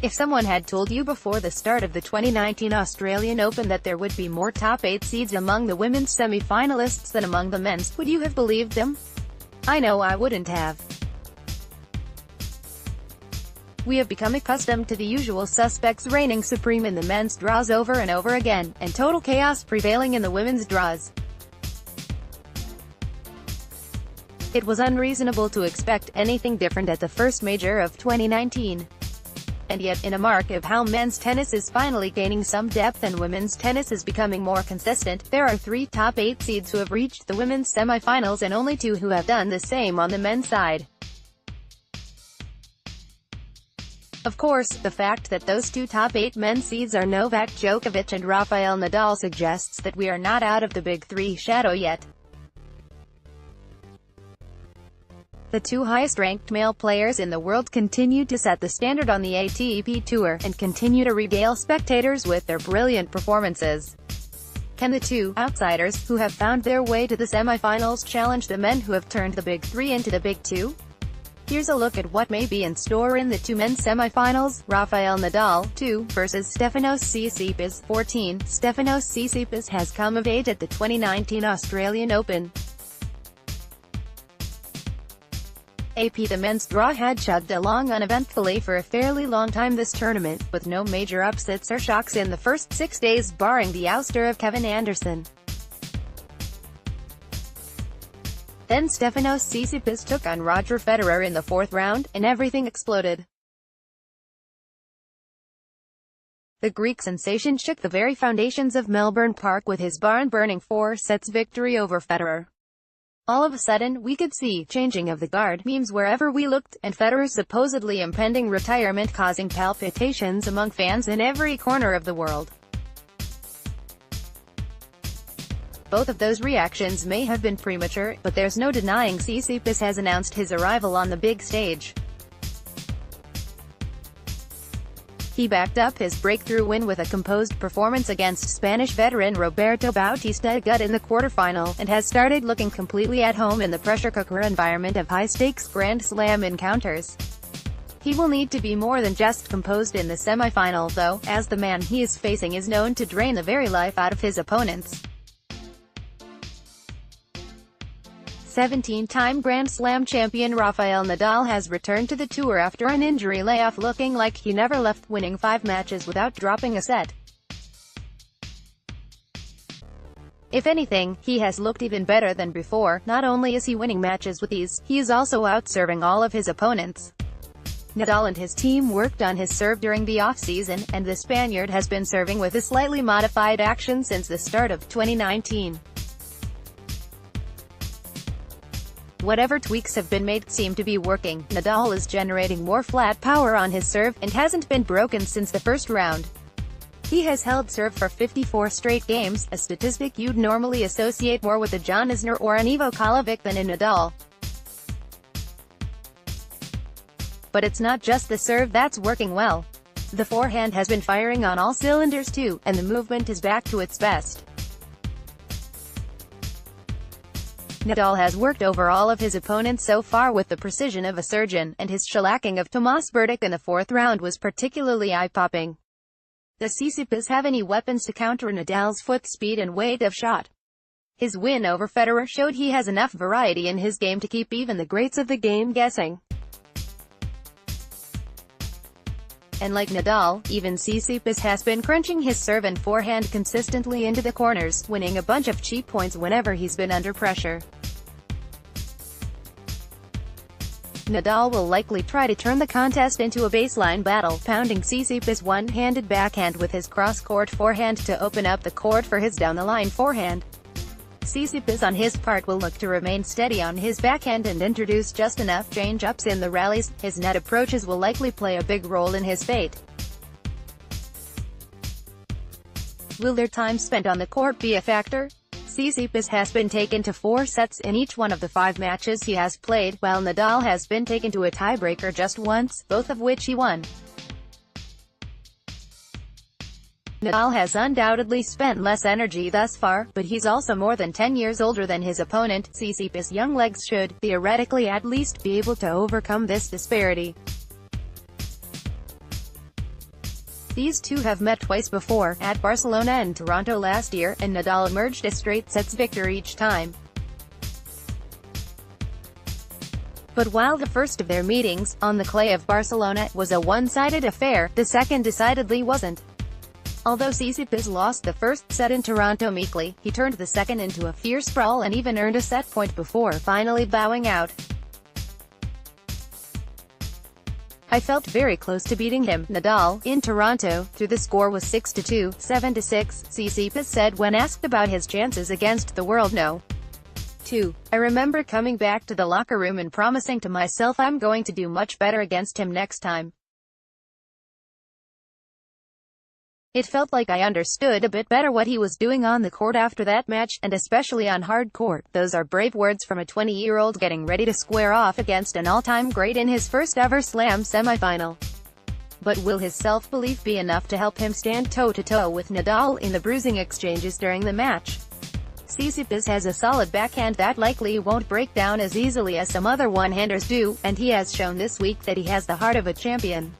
If someone had told you before the start of the 2019 Australian Open that there would be more top 8 seeds among the women's semi-finalists than among the men's, would you have believed them? I know I wouldn't have. We have become accustomed to the usual suspects reigning supreme in the men's draws over and over again, and total chaos prevailing in the women's draws. It was unreasonable to expect anything different at the first major of 2019. And yet, in a mark of how men's tennis is finally gaining some depth and women's tennis is becoming more consistent, there are 3 top 8 seeds who have reached the women's semifinals and only 2 who have done the same on the men's side. Of course, the fact that those 2 top 8 men's seeds are Novak Djokovic and Rafael Nadal suggests that we are not out of the big 3 shadow yet. The 2 highest-ranked male players in the world continue to set the standard on the ATP Tour, and continue to regale spectators with their brilliant performances. Can the 2 outsiders, who have found their way to the semifinals, challenge the men who have turned the big 3 into the big 2? Here's a look at what may be in store in the 2 men's semifinals. Rafael Nadal, 2, versus Stefanos Tsitsipas, 14. Stefanos Tsitsipas has come of age at the 2019 Australian Open. The men's draw had chugged along uneventfully for a fairly long time this tournament, with no major upsets or shocks in the first 6 days barring the ouster of Kevin Anderson. Then Stefanos Tsitsipas took on Roger Federer in the 4th round, and everything exploded. The Greek sensation shook the very foundations of Melbourne Park with his barn-burning 4-sets victory over Federer. All of a sudden, we could see changing of the guard memes wherever we looked, and Federer's supposedly impending retirement causing palpitations among fans in every corner of the world. Both of those reactions may have been premature, but there's no denying Tsitsipas has announced his arrival on the big stage. He backed up his breakthrough win with a composed performance against Spanish veteran Roberto Bautista Agut in the quarterfinal, and has started looking completely at home in the pressure cooker environment of high-stakes Grand Slam encounters. He will need to be more than just composed in the semifinal, though, as the man he is facing is known to drain the very life out of his opponents. 17-time Grand Slam champion Rafael Nadal has returned to the tour after an injury layoff, looking like he never left, winning 5 matches without dropping a set. If anything, he has looked even better than before. Not only is he winning matches with ease, he is also outserving all of his opponents. Nadal and his team worked on his serve during the off-season, and the Spaniard has been serving with a slightly modified action since the start of 2019. Whatever tweaks have been made seem to be working. Nadal is generating more flat power on his serve, and hasn't been broken since the first round. He has held serve for 54 straight games, a statistic you'd normally associate more with a John Isner or an Ivo Kolovic than in Nadal. But it's not just the serve that's working well. The forehand has been firing on all cylinders too, and the movement is back to its best. Nadal has worked over all of his opponents so far with the precision of a surgeon, and his shellacking of Tomas Berdych in the 4th round was particularly eye-popping. Does Tsitsipas have any weapons to counter Nadal's foot speed and weight of shot? His win over Federer showed he has enough variety in his game to keep even the greats of the game guessing. And like Nadal, even Tsitsipas has been crunching his serve and forehand consistently into the corners, winning a bunch of cheap points whenever he's been under pressure. Nadal will likely try to turn the contest into a baseline battle, pounding Tsitsipas' one-handed backhand with his cross-court forehand to open up the court for his down-the-line forehand. Tsitsipas on his part will look to remain steady on his backhand and introduce just enough change-ups in the rallies. His net approaches will likely play a big role in his fate. Will their time spent on the court be a factor? Tsitsipas has been taken to 4 sets in each one of the 5 matches he has played, while Nadal has been taken to a tiebreaker just once, both of which he won. Nadal has undoubtedly spent less energy thus far, but he's also more than 10 years older than his opponent. Tsitsipas' young legs should, theoretically at least, be able to overcome this disparity. These two have met twice before, at Barcelona and Toronto last year, and Nadal emerged a straight sets victor each time. But while the first of their meetings, on the clay of Barcelona, was a one-sided affair, the second decidedly wasn't. Although Tsitsipas lost the first set in Toronto meekly, he turned the second into a fierce brawl and even earned a set point before finally bowing out. "I felt very close to beating him," Nadal, in Toronto, though the score was 6-2, 7-6, Tsitsipas said when asked about his chances against the world no. 2. "I remember coming back to the locker room and promising to myself I'm going to do much better against him next time. It felt like I understood a bit better what he was doing on the court after that match, and especially on hard court." Those are brave words from a 20-year-old getting ready to square off against an all-time great in his first ever Slam semifinal. But will his self-belief be enough to help him stand toe-to-toe with Nadal in the bruising exchanges during the match? Tsitsipas has a solid backhand that likely won't break down as easily as some other one-handers do, and he has shown this week that he has the heart of a champion.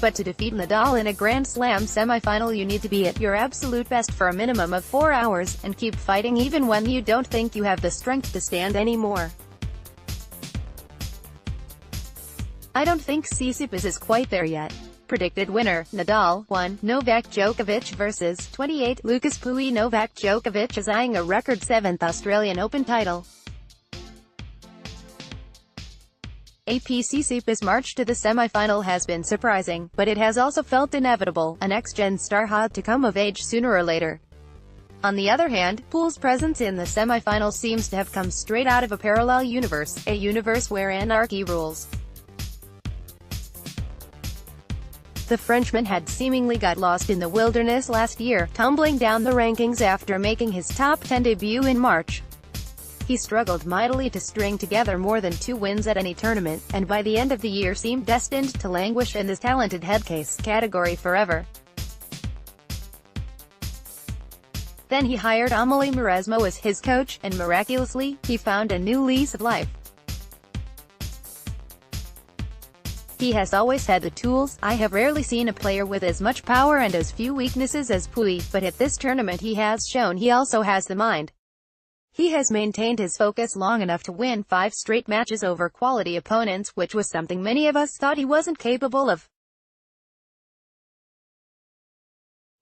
But to defeat Nadal in a Grand Slam semifinal you need to be at your absolute best for a minimum of 4 hours, and keep fighting even when you don't think you have the strength to stand anymore. "I don't think Tsitsipas is quite there yet." Predicted winner, Nadal, 1, Novak Djokovic vs. 28, Lucas Pouille. Novak Djokovic is eyeing a record 7th Australian Open title. Tsitsipas' march to the semi-final has been surprising, but it has also felt inevitable. A next-gen star had to come of age sooner or later. On the other hand, Pouille's presence in the semi-final seems to have come straight out of a parallel universe, a universe where anarchy rules. The Frenchman had seemingly got lost in the wilderness last year, tumbling down the rankings after making his top 10 debut in March. He struggled mightily to string together more than 2 wins at any tournament, and by the end of the year seemed destined to languish in this talented headcase category forever. Then he hired Amelie Mauresmo as his coach, and miraculously, he found a new lease of life. He has always had the tools. I have rarely seen a player with as much power and as few weaknesses as Pouille, but at this tournament he has shown he also has the mind. He has maintained his focus long enough to win 5 straight matches over quality opponents, which was something many of us thought he wasn't capable of.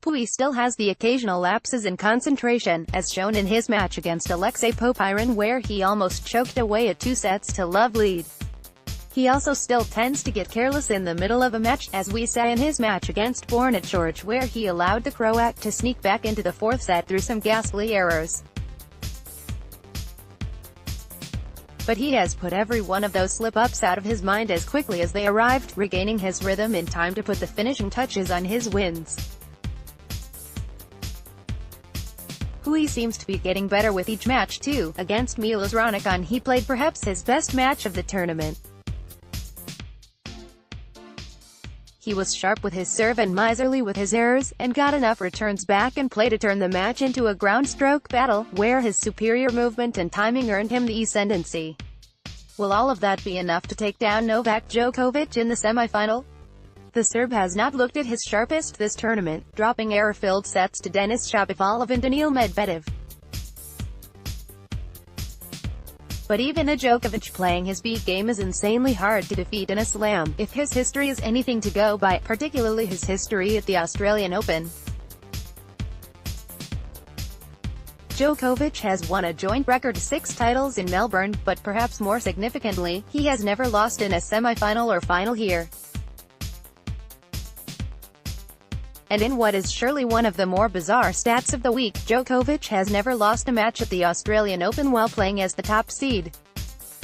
Pouille still has the occasional lapses in concentration, as shown in his match against Alexei Popyrin where he almost choked away a 2-sets-to-love lead. He also still tends to get careless in the middle of a match, as we saw in his match against Borna Coric where he allowed the Croat to sneak back into the 4th set through some ghastly errors. But he has put every one of those slip-ups out of his mind as quickly as they arrived, regaining his rhythm in time to put the finishing touches on his wins. Pouille seems to be getting better with each match too. Against Milos Raonic he played perhaps his best match of the tournament. He was sharp with his serve and miserly with his errors, and got enough returns back and play to turn the match into a groundstroke battle, where his superior movement and timing earned him the ascendancy. Will all of that be enough to take down Novak Djokovic in the semi-final? The Serb has not looked at his sharpest this tournament, dropping error-filled sets to Denis Shapovalov and Daniil Medvedev. But even a Djokovic playing his beat game is insanely hard to defeat in a slam, if his history is anything to go by, particularly his history at the Australian Open. Djokovic has won a joint record 6 titles in Melbourne, but perhaps more significantly, he has never lost in a semi-final or final here. And in what is surely one of the more bizarre stats of the week, Djokovic has never lost a match at the Australian Open while playing as the top seed.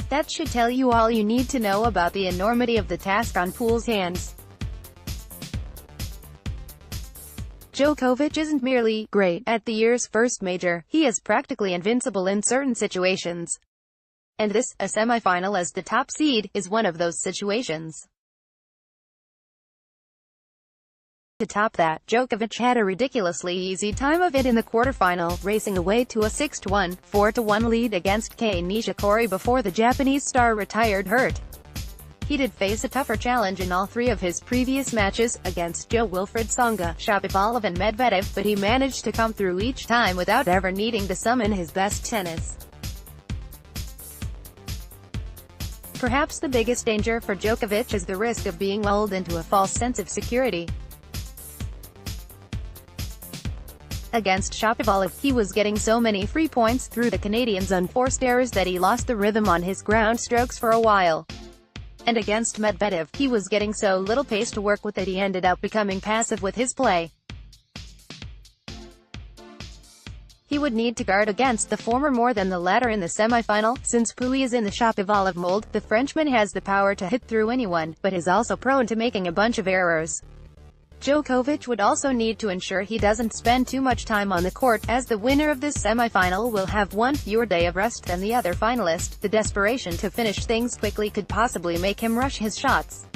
That should tell you all you need to know about the enormity of the task on Pouille's hands. Djokovic isn't merely great at the year's first major, he is practically invincible in certain situations. And this, a semi-final as the top seed, is one of those situations. To top that, Djokovic had a ridiculously easy time of it in the quarterfinal, racing away to a 6-1, 4-1 lead against Kei Nishikori before the Japanese star retired hurt. He did face a tougher challenge in all three of his previous matches, against Wilfried Tsonga, Shapovalov and Medvedev, but he managed to come through each time without ever needing to summon his best tennis. Perhaps the biggest danger for Djokovic is the risk of being lulled into a false sense of security. Against Shapovalov, he was getting so many free points through the Canadian's unforced errors that he lost the rhythm on his ground strokes for a while. And against Medvedev, he was getting so little pace to work with that he ended up becoming passive with his play. He would need to guard against the former more than the latter in the semi-final. Since Pouille is in the Shapovalov mold, the Frenchman has the power to hit through anyone, but is also prone to making a bunch of errors. Djokovic would also need to ensure he doesn't spend too much time on the court, as the winner of this semi-final will have one fewer day of rest than the other finalist. The desperation to finish things quickly could possibly make him rush his shots.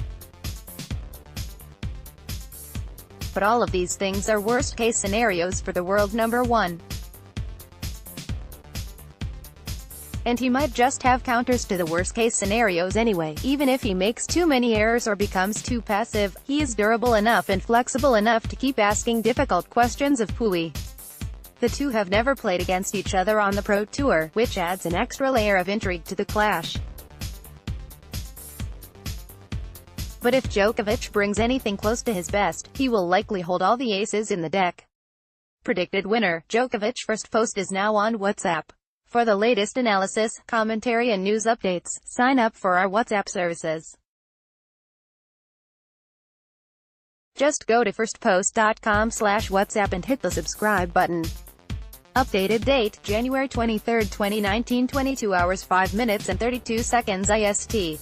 But all of these things are worst-case scenarios for the world number one. And he might just have counters to the worst-case scenarios anyway. Even if he makes too many errors or becomes too passive, he is durable enough and flexible enough to keep asking difficult questions of Pouille. The two have never played against each other on the Pro Tour, which adds an extra layer of intrigue to the clash. But if Djokovic brings anything close to his best, he will likely hold all the aces in the deck. Predicted winner: Djokovic. First post is now on WhatsApp. For the latest analysis, commentary and news updates, sign up for our WhatsApp services. Just go to firstpost.com/WhatsApp and hit the subscribe button. Updated date, January 23, 2019, 22 hours 5 minutes and 32 seconds IST.